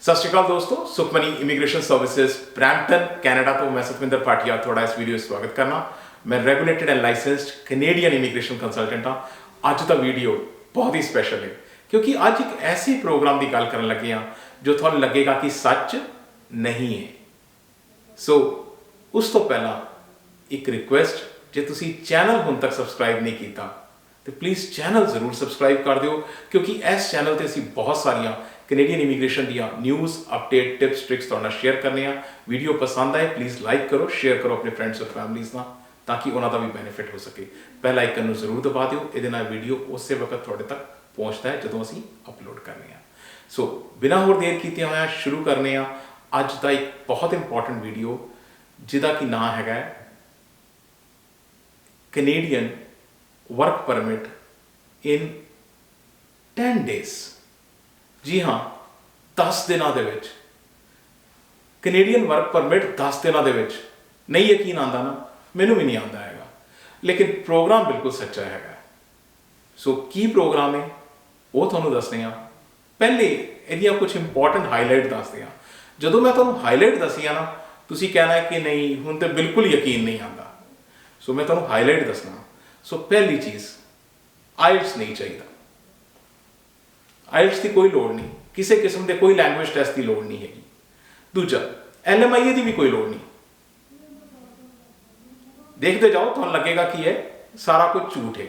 सत श्रीकाल दोस्तों, Sukhmani immigration services Brampton Canada तो मैं सतविंदर भाटिया थोड़ा इस वीडियो स्वागत करना। मैं regulated and licensed Canadian immigration consultant हाँ। अज का वीडियो बहुत ही स्पैशल है क्योंकि अज एक ऐसे प्रोग्राम की गल करन लगे हाँ जो थोड़ा लगेगा कि सच नहीं है। सो उस तो पहला एक रिक्वेस्ट, जे तुसी चैनल हुण तक सबसक्राइब नहीं किया तो प्लीज़ चैनल जरूर सबसक्राइब कर दिओ क्योंकि इस चैनल पर असीं बहुत सारिया कैनेडियन इमीग्रेशन दियाँ न्यूज़ अपडेट टिप्स ट्रिक्स तुहाडे नाल शेयर करने आ। वीडियो पसंद आए प्लीज़ लाइक करो, शेयर करो अपने फ्रेंड्स और फैमिलीज़ नाल ताकि उन्हों का भी बेनीफिट हो सके। बेल आइकन नूं जरूर दबा दिओ, इहदे नाल वीडियो उस वक्त तुहाडे तक पहुँचता है जदों असीं अपलोड करने। सो बिना होर देर कीते होए शुरू करने आ अज का एक बहुत इंपॉर्टेंट वीडियो जिहदा कि नाम हैगा कैनेडियन वर्क परमिट इन 10 डेज। जी हाँ, 10 दिनों के विच कैनेडियन वर्क परमिट 10 दिनों के विच नहीं यकीन आता ना, मैनू भी नहीं आता है, लेकिन प्रोग्राम बिल्कुल सच्चा है। सो की प्रोग्राम है वो थोनू दसने आ। पहले यदियाँ कुछ इंपॉर्टेंट हाईलाइट दसते हैं। जो मैं थोनू हाईलाइट दसिया ना तुसी कहना है कि नहीं हुण तो बिल्कुल यकीन नहीं आता। सो मैं थोनू हाईलाइट दसना। सो पहली चीज़, आइल्स नहीं चाहिए। आइल्स की कोई लोड़ नहीं, किसी किस्म के कोई लैंग्वेज टेस्ट की लोड़ नहीं हैगी। दूजा, LMIA की भी कोई लोड़ नहीं। देखते जाओ तो लगेगा कि यह सारा कुछ झूठ है।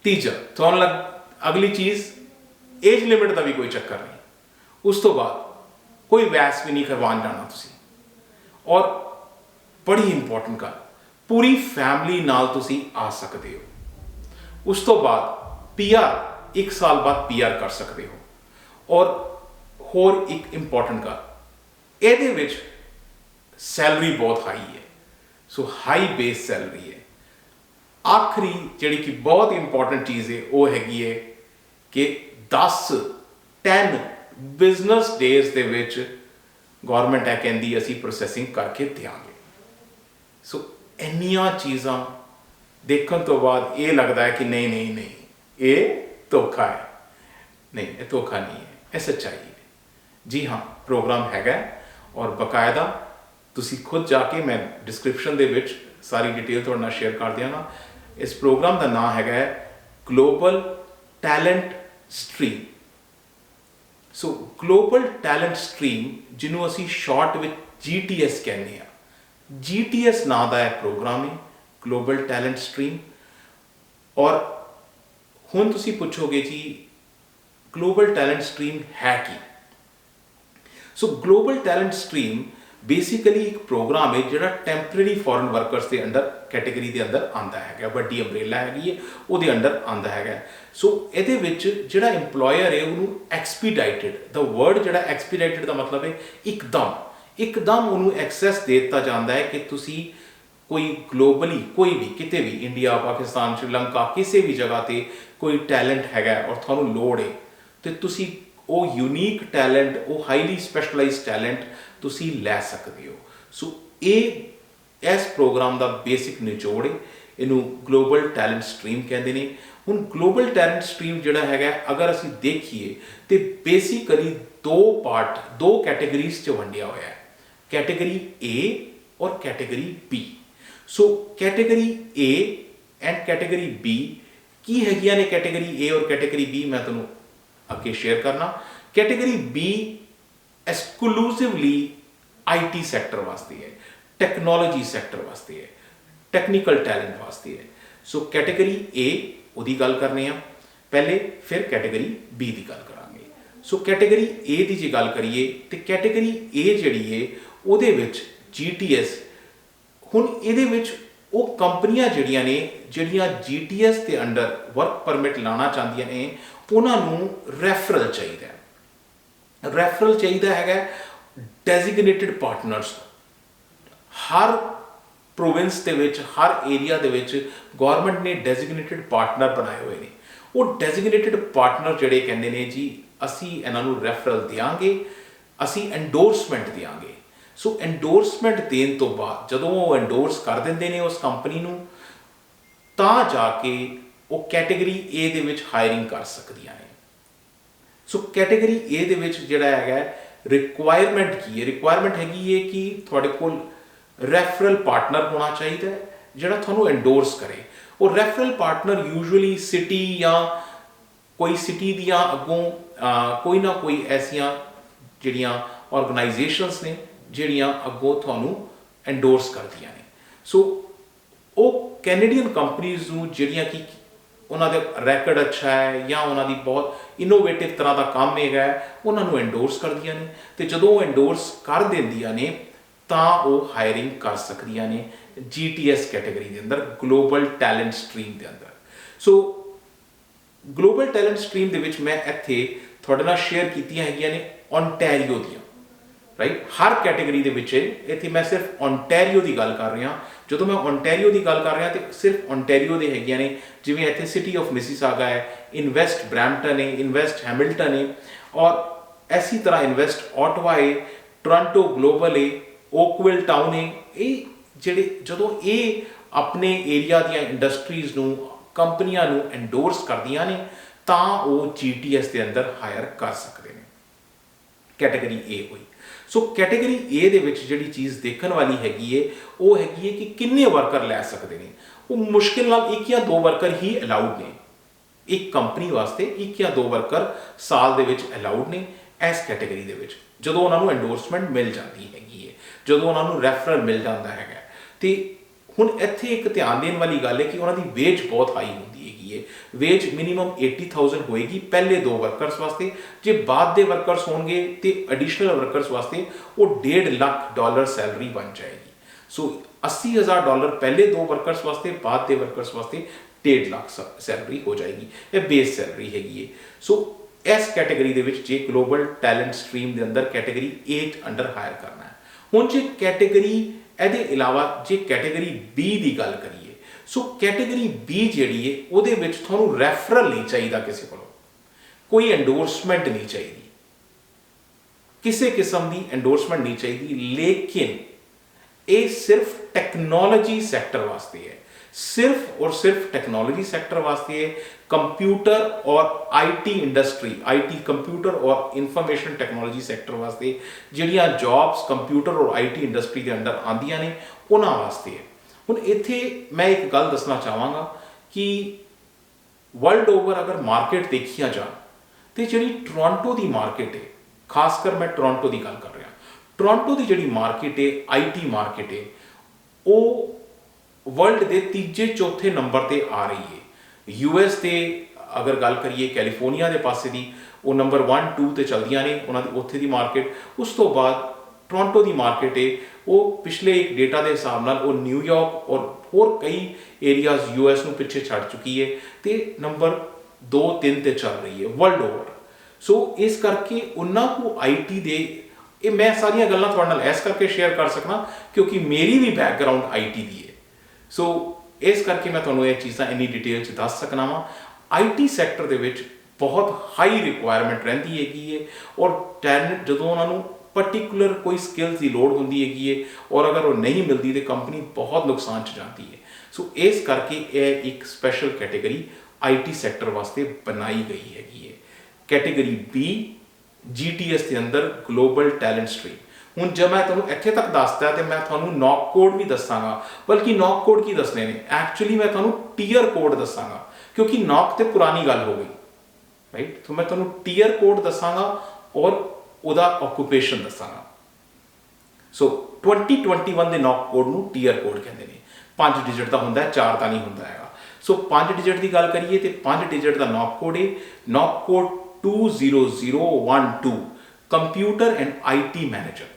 तीजा, तो अगली चीज़, एज लिमिट का भी कोई चक्कर नहीं। उस तो बाद कोई वैस भी नहीं करवान जाना तुसी। और बड़ी इंपॉर्टेंट गल, पूरी फैमिली नाल तुसी आ सकते हो। उस तो बाद PR 1 साल बाद PR कर सकते हो। और होर एक इंपॉर्टेंट गल, ਇਹਦੇ ਵਿੱਚ सैलरी बहुत हाई है। सो हाई बेस सैलरी है। आखिरी जिहड़ी कि बहुत इंपॉर्टेंट चीज़ है वो हैगी है कि 10 बिजनेस डेज दे विच गौरमेंट है कहती असी प्रोसैसिंग करके देंगे। सो इन्नियां चीज़ां देखने तो बाद ये लगता है कि नहीं नहीं नहीं ये धोखा है। नहीं, ये धोखा नहीं है, ये सच्चाई है। जी हाँ, प्रोग्राम हैगा और बकायदा तुसी खुद जाके, मैं डिस्क्रिप्शन दे विच सारी डिटेल तुहाडे नाल शेयर कर दिया ना। इस प्रोग्राम का नाम हैगा ग्लोबल टैलेंट स्ट्रीम। सो ग्लोबल टैलेंट स्ट्रीम जिन्हों असी शॉर्ट विच GTS कहने आ, GTS नाम का एक प्रोग्राम है, ग्लोबल टैलेंट स्ट्रीम। और हुण तुसी पुछोगे जी ग्लोबल टैलेंट स्ट्रीम है की। सो ग्लोबल टैलेंट स्ट्रीम बेसिकली एक प्रोग्राम है जिहड़ा टैंपरेरी फॉरन वर्कर्स के अंडर कैटेगरी के अंदर आता है, वड्डी अंबरेला हैगी है वो अंडर आता है। सो ये जिहड़ा इंप्लॉयर है उन्होंने एक्सपीडाइटेड, द वर्ड जिहड़ा एक्सपीडाइटेड का मतलब है एकदम उन्होंने एक्सैस दे दिता जाता है कि तुसी कोई ग्लोबली कोई भी किते भी इंडिया पाकिस्तान श्रीलंका किसी भी जगह पर कोई टैलेंट है और थानू लोड़ है तो तुसी वो यूनीक टैलेंट, वो हाईली स्पैशलाइज टैलेंट तुसी लै सकते हो। सो ये इस प्रोग्राम का बेसिक निचोड़ है। इनू ग्लोबल टैलेंट स्ट्रीम कहते हैं। हुण ग्लोबल टैलेंट स्ट्रीम जिहड़ा है अगर असी देखिए तो बेसिकली दो कैटेगरीज च वंडिया होया है, कैटेगरी A और category B। So category A and category B की हैगियां ने कैटेगरी A और कैटेगरी B मैं तुहानूं अगे शेयर करना। Category B exclusively IT sector वास्ते है, टैक्नोलॉजी सैक्टर वास्ते है, टैक्नीकल टैलेंट वास्ते है। सो कैटेगरी A उहदी गल करने आ पहले, फिर कैटेगरी B की गल करांगे। सो कैटेगरी A की जे गल करिए तो कैटेगरी A जिहड़ी है उहदे विच GTS, हुण इहदे विच वो कंपनियां जिहड़ियां ने जिहड़ियां GTS के अंडर वर्क परमिट लाना चाहदियां ने उन्होंने रैफरल चाहिए। रैफरल चाहिए है डेजिग्नेटेड पार्टनर्स। हर प्रोविंस के विच, हर एरिया के विच गौरमेंट ने डेजिग्नेटेड पार्टनर बनाए हुए हैं। वो डेजिग्नेटेड पार्टनर जिहड़े कहंदे ने जी असी इन्हों रैफरल देंगे, असी एंडोर्समेंट देंगे। सो एंडोर्समेंट देने तो बाद जदों वो एंडोर्स कर देंगे ने उस कंपनी नूं तां जाके वो category A they which hiring कर सकदियां ने। सो कैटेगरी A दे विच जिहड़ा है ਰਿਕੁਆਇਰਮੈਂਟ ਕੀ ਹੈ? ਰਿਕੁਆਇਰਮੈਂਟ ਹੈਗੀ ਹੈ ਕਿ ਤੁਹਾਡੇ ਕੋਲ ਰੈਫਰਲ ਪਾਰਟਨਰ ਹੋਣਾ ਚਾਹੀਦਾ ਹੈ ਜਿਹੜਾ ਤੁਹਾਨੂੰ ਐਂਡੋਰਸ ਕਰੇ। ਉਹ ਰੈਫਰਲ ਪਾਰਟਨਰ ਯੂਜੂਅਲੀ ਸਿਟੀ ਜਾਂ ਕੋਈ ਸਿਟੀ ਦੀਆਂ ਅੱਗੋਂ ਕੋਈ ਨਾ ਕੋਈ ਐਸੀਆਂ ਜਿਹੜੀਆਂ ਆਰਗੇਨਾਈਜੇਸ਼ਨਸ ਨੇ ਜਿਹੜੀਆਂ ਅੱਗੋਂ ਤੁਹਾਨੂੰ ਐਂਡੋਰਸ ਕਰਦੀਆਂ ਨੇ। ਸੋ ਉਹ ਕੈਨੇਡੀਅਨ ਕੰਪਨੀਜ਼ ਨੂੰ ਜਿਹੜੀਆਂ ਕਿ ਉਹਨਾਂ ਦਾ ਰੈਕਡ ਅੱਛਾ ਹੈ ਜਾਂ ਉਹਨਾਂ ਦੀ ਬਹੁਤ ਇਨੋਵੇਟਿਵ ਤਰ੍ਹਾਂ ਦਾ ਕੰਮ ਹੈਗਾ ਉਹਨਾਂ ਨੂੰ ਐਂਡੋਰਸ ਕਰਦੀਆਂ ਨੇ, ਅਤੇ ਜਦੋਂ ਉਹ ਐਂਡੋਰਸ ਕਰ ਦਿੰਦੀਆਂ ਨੇ ਤਾਂ ਉਹ ਹਾਇਰਿੰਗ ਕਰ ਸਕਦੀਆਂ ਨੇ GTS ਕੈਟੇਗਰੀ ਦੇ ਅੰਦਰ, ਗਲੋਬਲ ਟੈਲੈਂਟ ਸਟਰੀਮ ਦੇ ਅੰਦਰ। ਸੋ ਗਲੋਬਲ ਟੈਲੈਂਟ ਸਟਰੀਮ ਦੇ ਵਿੱਚ ਮੈਂ ਇੱਥੇ ਤੁਹਾਡੇ ਨਾਲ ਸ਼ੇਅਰ ਕੀਤੀਆਂ ਹੈਗੀਆਂ ਨੇ ਓਨਟੈਰੀਓ ਦੀਆਂ, ਰਾਈਟ। ਹਰ ਕੈਟੇਗਰੀ ਦੇ ਵਿੱਚ ਇੱਥੇ ਮੈਂ ਸਿਰਫ ਓਨਟੈਰੀਓ ਦੀ ਗੱਲ ਕਰ ਰਿਹਾ। ਜਦੋਂ ਮੈਂ ਓਨਟੈਰੀਓ ਦੀ ਗੱਲ ਕਰ ਰਿਹਾ ਤੇ ਸਿਰਫ ਓਨਟੈਰੀਓ ਦੇ ਹੈਗੀਆਂ ਨੇ, ਜਿਵੇਂ ਇੱਥੇ ਸਿਟੀ ਆਫ ਮਿਸੀਸਾਗਾ ਹੈ, ਇਨਵੈਸਟ ਬਰੈਂਪਟਨ ਹੈ, ਇਨਵੈਸਟ ਹੈਮਿਲਟਨ ਹੈ, ਔਰ ਐਸੀ ਤਰ੍ਹਾਂ ਇਨਵੈਸਟ ਓਟਵਾ ਹੈ, ਟੋਰਾਂਟੋ ਗਲੋਬਲ ਹੈ, ਓਕਵਿਲ ਟਾਊਨ ਹੈ। ਇਹ ਜਿਹੜੇ ਜਦੋਂ ਇਹ ਆਪਣੇ ਏਰੀਆ ਦੀਆਂ ਇੰਡਸਟਰੀਜ਼ ਨੂੰ, ਕੰਪਨੀਆਂ ਨੂੰ ਐਂਡੋਰਸ ਕਰਦੀਆਂ ਨੇ ਤਾਂ ਉਹ GTS ਦੇ ਅੰਦਰ ਹਾਇਰ ਕਰ ਸਕਦੇ ਨੇ। ਕੈਟੇਗਰੀ A ਹੋਈ। ਸੋ ਕੈਟੇਗਰੀ A ਦੇ ਵਿੱਚ ਜਿਹੜੀ ਚੀਜ਼ ਦੇਖਣ ਵਾਲੀ ਹੈਗੀ ਹੈ ਉਹ ਹੈਗੀ ਹੈ ਕਿ ਕਿੰਨੇ ਵਰਕਰ ਲੈ ਸਕਦੇ ਨੇ। ਉਹ ਮੁਸ਼ਕਿਲ ਨਾਲ 1 ਜਾਂ 2 ਵਰਕਰ ਹੀ ਅਲਾਉਡ ਨੇ। ਇੱਕ ਕੰਪਨੀ ਵਾਸਤੇ 1 ਜਾਂ 2 ਵਰਕਰ ਸਾਲ ਦੇ ਵਿੱਚ ਅਲਾਉਡ ਨੇ ਇਸ ਕੈਟੇਗਰੀ ਦੇ ਵਿੱਚ, ਜਦੋਂ ਉਹਨਾਂ ਨੂੰ ਐਂਡੋਰਸਮੈਂਟ ਮਿਲ ਜਾਂਦੀ ਹੈਗੀ ਹੈ, ਜਦੋਂ ਉਹਨਾਂ ਨੂੰ ਰੈਫਰਲ ਮਿਲ ਜਾਂਦਾ ਹੈਗਾ। ਤੇ ਹੁਣ ਇੱਥੇ ਇੱਕ ਧਿਆਨ ਦੇਣ ਵਾਲੀ ਗੱਲ ਹੈ ਕਿ ਉਹਨਾਂ ਦੀ ਵੇਜ ਬਹੁਤ ਹਾਈ ਹੁੰਦੀ ਹੈਗੀ ਹੈ। ਵੇਜ ਮਿਨੀਮਮ 80,000 ਹੋਏਗੀ ਪਹਿਲੇ 2 ਵਰਕਰਸ ਵਾਸਤੇ। ਜੇ ਬਾਅਦ ਦੇ ਵਰਕਰਸ ਹੋਣਗੇ ਤੇ ਐਡੀਸ਼ਨਲ ਵਰਕਰਸ ਵਾਸਤੇ ਉਹ $1.5 ਲੱਖ ਸੈਲਰੀ ਬਣ ਜਾਏਗੀ। ਸੋ $80,000 ਪਹਿਲੇ 2 ਵਰਕਰਸ ਵਾਸਤੇ, ਬਾਅਦ ਦੇ ਵਰਕਰਸ ਵਾਸਤੇ 1.5 ਲੱਖ ਸੈਲਰੀ ਹੋ ਜਾਏਗੀ। ਇਹ ਬੇਸ ਸੈਲਰੀ ਹੈਗੀ ਹੈ। ਸੋ ਇਸ ਕੈਟੇਗਰੀ ਦੇ ਵਿੱਚ ਜੇ ਗਲੋਬਲ ਟੈਲੈਂਟ ਸਟਰੀਮ ਦੇ ਅੰਦਰ ਕੈਟੇਗਰੀ 8 ਅੰਡਰ ਹਾਇਰ ਕਰਨਾ ਹੈ। ਹੁਣ ਜੇ ਕੈਟੇਗਰੀ ਇਹਦੇ ਇਲਾਵਾ ਜੇ ਕੈਟੇਗਰੀ B ਦੀ ਗੱਲ ਕਰੀਏ, ਸੋ ਕੈਟੇਗਰੀ B ਜਿਹੜੀ ਹੈ ਉਹਦੇ ਵਿੱਚ ਤੁਹਾਨੂੰ ਰੈਫਰਲ ਨਹੀਂ ਚਾਹੀਦਾ ਕਿਸੇ ਕੋਲੋਂ, ਕੋਈ ਐਂਡੋਰਸਮੈਂਟ ਨਹੀਂ ਚਾਹੀਦੀ, ਕਿਸੇ ਕਿਸਮ ਦੀ ਐਂਡੋਰਸਮੈਂਟ ਨਹੀਂ ਚਾਹੀਦੀ। ਲੇਕਿਨ ਇਹ ਸਿਰਫ ਟੈਕਨੋਲੋਜੀ ਸੈਕਟਰ ਵਾਸਤੇ ਹੈ, ਸਿਰਫ ਔਰ ਸਿਰਫ ਟੈਕਨੋਲੋਜੀ ਸੈਕਟਰ ਵਾਸਤੇ ਹੈ। कंप्यूटर और IT इंडस्ट्री, IT कंप्यूटर और इंफॉर्मेशन टैक्नोलॉजी सैक्टर वास्ते ਜਿਹੜੀਆਂ जॉब्स कंप्यूटर और IT इंडस्ट्री के अंडर आंदियां ने उन्हां वास्ते है। हुण इत्थे मैं एक गल दसना चाहांगा कि वर्ल्ड ओवर अगर मार्केट देखिया जा तो जिहड़ी टोरंटो की मार्केट है, खासकर मैं टोरंटो की गल कर रहा, टोरंटो की जिहड़ी मार्केट है IT मार्केट है वो वर्ल्ड के 3-4 नंबर पर आ रही है। US ਤੇ अगर गल करिए कैलीफोर्निया के पासे की वो नंबर 1-2 ਤੇ चलदियां ने उन्होंने उत्थे की मार्केट। उस तो बाद टोरंटो की मार्केट है वो पिछले एक डेटा के हिसाब नाल वो न्यूयॉर्क और होर कई एरियाज US ਨੂੰ पिछे छड़ चुकी है तो नंबर 2-3 ਤੇ चल रही है वर्ल्ड ओवर। सो इस करके उन्होंने को IT ਦੇ ਇਹ मैं सारिया गल्लां तुहाडे नाल इस करके शेयर कर सकना क्योंकि मेरी भी बैकग्राउंड IT दी है। सो इस करके मैं तुहानूं ये चीज़ां इन्नी डिटेल च दस सकना वा। IT सैक्टर दे विच बहुत हाई रिक्वायरमेंट रहिंदी हैगी है और टैलेंट जदों उन्हां नूं पर्टिकुलर कोई स्किल्स की लोड़ होंदी हैगी है और अगर वो नहीं मिलती तो कंपनी बहुत नुकसान च जाती है। सो इस करके यह एक स्पैशल कैटेगरी IT सैक्टर वास्ते बनाई गई हैगी है। कैटेगरी B GTS के अंदर ग्लोबल टैलेंट स्ट्रीम। ਹੁਣ जब मैं तुहानूं इत्थे तक दसदा तो मैं तुहानूं नॉक कोड भी दसांगा, बल्कि नॉक कोड की दसने ने एक्चुअली मैं तुहानूं टीयर कोड दसांगा क्योंकि नॉक तो पुरानी गल हो गई, राइट। तो मैं तुहानूं टीयर कोड दसांगा और उहदा ऑक्यूपेशन दसांगा। सो 2021 के नॉक कोड नूं टीयर कोड कहते हैं। 5 डिजिट का हुंदा है, 4 का नहीं हुंदा हैगा। सो 5 डिजिट की गल करिए तो 5 डिजिट का नॉक कोड है, NOC code 20012 computer and IT manager.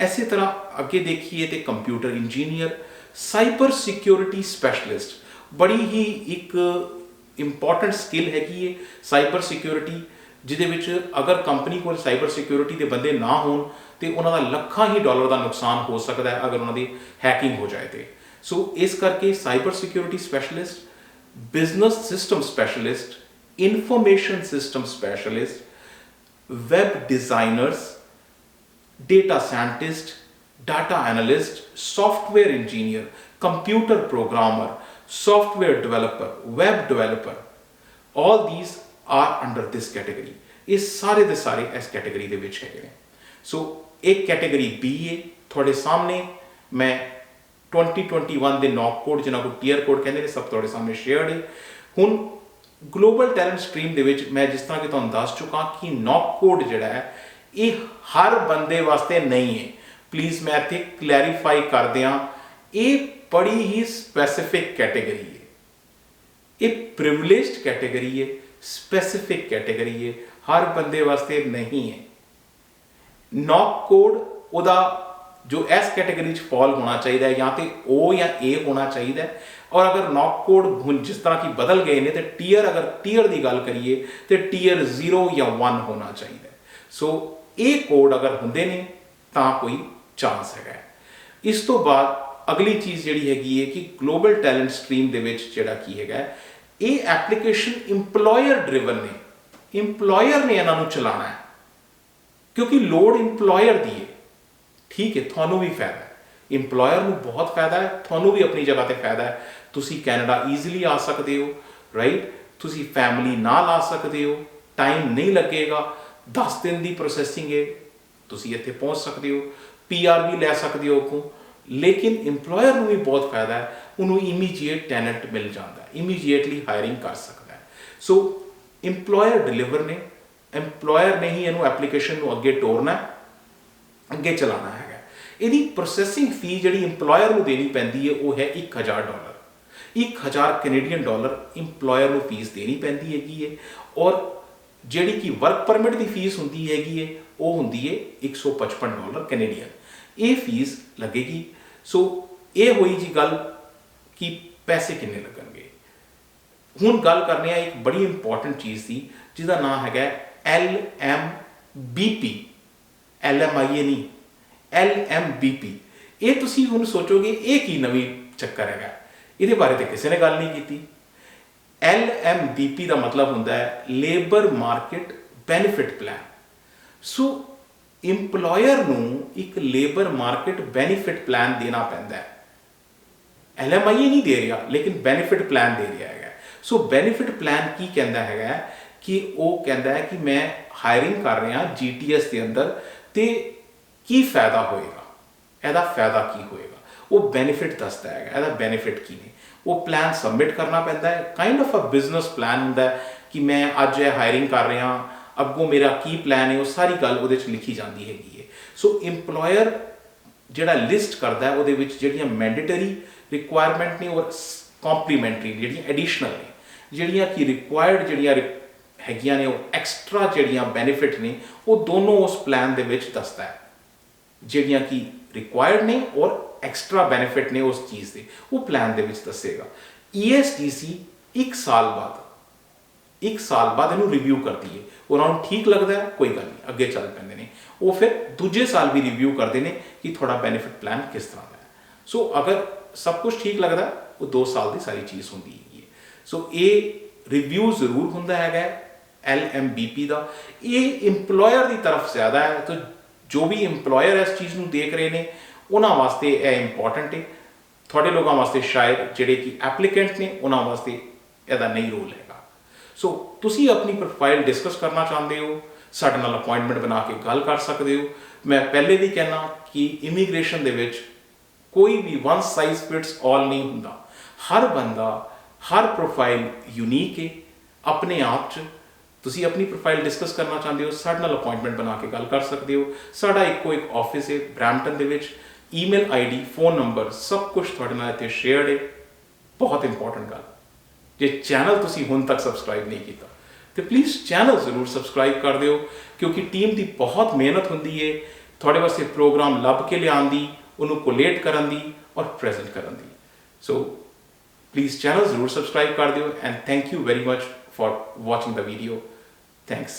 इसी तरह अगे देखिए तो computer engineer, cyber security specialist, बड़ी ही एक इंपॉर्टेंट स्किल हैगी है साइबर सिक्योरिटी, जिहदे विच अगर कंपनी को साइबर सिक्योरिटी के बंदे ना होण तो उन्होंने लखां ही डॉलर का नुकसान हो सकता है अगर उन्होंने हैकिंग हो जाए तो। सो इस करके cyber security specialist, business system specialist, information system specialist, web designers, data scientist, data analyst, software engineer, computer programmer, software developer, web developer, all these are under this category. ये सारे दे सारे इस category दे विच हैगे ने। सो एक category B है थोड़े सामने मैं 2021 ਦੇ ਨੌਕ ਕੋਡ ਜਿਹਨਾਂ ਨੂੰ ਟੀਅਰ ਕੋਡ ਕਹਿੰਦੇ ਨੇ ਸਭ ਤੁਹਾਡੇ ਸਾਹਮਣੇ ਸ਼ੇਅਰਡ ਹੈ। ਹੁਣ ਗਲੋਬਲ ਟੈਲੈਂਟ ਸਟਰੀਮ ਦੇ ਵਿੱਚ ਮੈਂ ਜਿਸ ਤਰ੍ਹਾਂ ਕਿ ਤੁਹਾਨੂੰ ਦੱਸ ਚੁੱਕਾ ਕਿ ਨੌਕ ਕੋਡ ਜਿਹੜਾ ਹੈ ਇਹ ਹਰ ਬੰਦੇ ਵਾਸਤੇ ਨਹੀਂ ਹੈ। ਪਲੀਜ਼ ਮੈਂ ਇੱਥੇ ਕਲੈਰੀਫਾਈ ਕਰ ਦਿਆਂ, ਇਹ ਬੜੀ ਹੀ ਸਪੈਸੀਫਿਕ ਕੈਟੇਗਰੀ ਹੈ, ਇਹ ਪ੍ਰਿਵਿਲੇਜਡ ਕੈਟੇਗਰੀ ਹੈ, ਸਪੈਸੀਫਿਕ ਕੈਟੇਗਰੀ ਹੈ, ਹਰ ਬੰਦੇ ਵਾਸਤੇ ਨਹੀਂ ਹੈ। ਨੌਕ ਕੋਡ ਉਹਦਾ जो इस कैटेगरी फॉल होना चाहिए या तो ओ या ए होना चाहिए। और अगर नॉक कोड जिस तरह की बदल गए हैं तो टीयर अगर टीयर की गल करिए तो टीयर 0 या 1 होना चाहिए। सो ए कोड अगर होंगे ने तो कोई चांस है। इस तो बाद अगली चीज़ जी हैगी है कि ग्लोबल टैलेंट स्ट्रीम के जोड़ा की है ये एप्लीकेशन इंपलॉयर ड्रिवन ने, इंपलॉयर ने इन्हों चलाना है क्योंकि लोड इंपलॉयर की है। ठीक है, थानू भी फायदा है, इंपलॉयर में बहुत फायदा है, थानू भी अपनी जगह पर फायदा है। तुसी कैनेडा ईजिली आ सकते हो, राइट, तुसी फैमिली नाल आ सकते हो, टाइम नहीं लगेगा, 10 दिन की प्रोसैसिंग है, तुसी इत्थे पहुँच सकते हो, PR भी लै सकते हो को। लेकिन इंपलॉयर में भी बहुत फायदा है, उन्होंने इमीजिएट टैलेंट मिल जाता है, इमीजिएटली हायरिंग कर सकता है। सो इंपलॉयर डिलीवर ने, इंपलॉयर ने ही इनू एप्लीकेशन को अगे टोरना है, अगे चलाना है। यदि प्रोसैसिंग फी जी इंपलॉयर को देनी पैंदी है वो है $1000, $1000 कैनेडियन इंपलॉयर को फीस देनी पैंदी हैगी है। और जी कि वर्क परमिट की फीस होंगी हैगी है वो होंगी है $155 कैनेडियन, ये फीस लगेगी। सो ये हुई जी गल कि पैसे किन्ने लगणगे। हुण गल करने एक बड़ी इंपॉर्टेंट चीज़ थी जिसका नाम है LMBP, LMIA नहीं, LMBP। ये तुसी हुण सोचोगे ये की नवीं चक्कर है, ये बारे तो किसी ने गल नहीं की। LMBP का मतलब होंदा है लेबर मार्केट बेनिफिट प्लान। सो इंपलॉयर नूं एक लेबर मार्केट बेनिफिट प्लान देना पैंदा है। LMIA नहीं दे रहा लेकिन बेनिफिट प्लान दे रहा है। सो बेनिफिट प्लान की कहता है कि वो कहता है कि मैं हायरिंग कर रहा GTS के अंदर तो की फायदा होएगा, यदा फायदा की होएगा, वो बेनिफिट दसता है, यदा बेनिफिट की ने। वो प्लान सबमिट करना पैंदा है, kind of a business plan होंदा है कि मैं अज हायरिंग कर रहा, अगों मेरा की प्लान है, वो सारी गल वो लिखी जाती हैगी है। सो इंपलॉयर जिहड़ा लिस्ट करता है वो जिहड़ियां मैंडेटरी रिक्वायरमेंट ने और कॉम्पलीमेंटरी जिहड़ियां एडिशनल ने, जिहड़ियां कि रिक्वायर्ड जिहड़ियां हैगियां ने और एक्सट्रा जिहड़ियां बेनिफिट ने वो दोनों उस प्लान दे विच दसदा है। जिहड़ियां कि रिक्वायर्ड ने और एक्सट्रा बेनिफिट ने उस चीज़ के वो प्लान दे विच दसेगा। ESTC एक साल बाद इनू रिव्यू करती है, उन्होंने ठीक लगता है कोई गल नहीं अगे चल पैंदे ने, वो फिर दूजे साल भी रिव्यू करते हैं कि थोड़ा बेनिफिट प्लान किस तरह का है। सो अगर सब कुछ ठीक लगता है वो 2 साल की सारी चीज़ होंगी है। सो ये रिव्यू जरूर होंदा है LMBP का। ये इंपलॉयर की तरफ ज़्यादा है, तो जो भी इंपलॉयर इस चीज़ को देख रहे हैं उन्होंने वास्ते यह इंपॉर्टेंट है, थोड़े लोगों वास्ते शायद जोड़े कि एप्लीकेंट ने उन्होंने वास्ते यदा नहीं रोल है। सो तुसी अपनी प्रोफाइल डिस्कस करना चाहते हो, साडे नाल अपॉइंटमेंट बना के गल कर सकते हो। मैं पहले भी कहना कि इमीग्रेशन दे विच कोई भी वन साइज फिट्स ऑल नहीं होंदा, हर बंदा हर प्रोफाइल यूनीक है अपने आप च। तुसी अपनी प्रोफाइल डिस्कस करना चाहते हो, साडे नाल अपॉइंटमेंट बना के गल कर सकते हो। साडा एक ऑफिस है ब्रैम्पटन दे विच, ईमेल ID फोन नंबर सब कुछ तुहाडे नाल इत्थे शेयर्ड है। बहुत इंपॉर्टेंट गल, जे चैनल तुसी हुण तक सबसक्राइब नहीं किया तो प्लीज़ चैनल जरूर सबसक्राइब कर दिओ, क्योंकि टीम की बहुत मेहनत होंदी है तुहाडे वास्ते प्रोग्राम लभ के लियाउण दी, उन्होंने कोलेट करन दी और प्रेजेंट करन दी। सो प्लीज़ चैनल जरूर सबसक्राइब कर दिओ and thank you very much for watching the video. Thanks.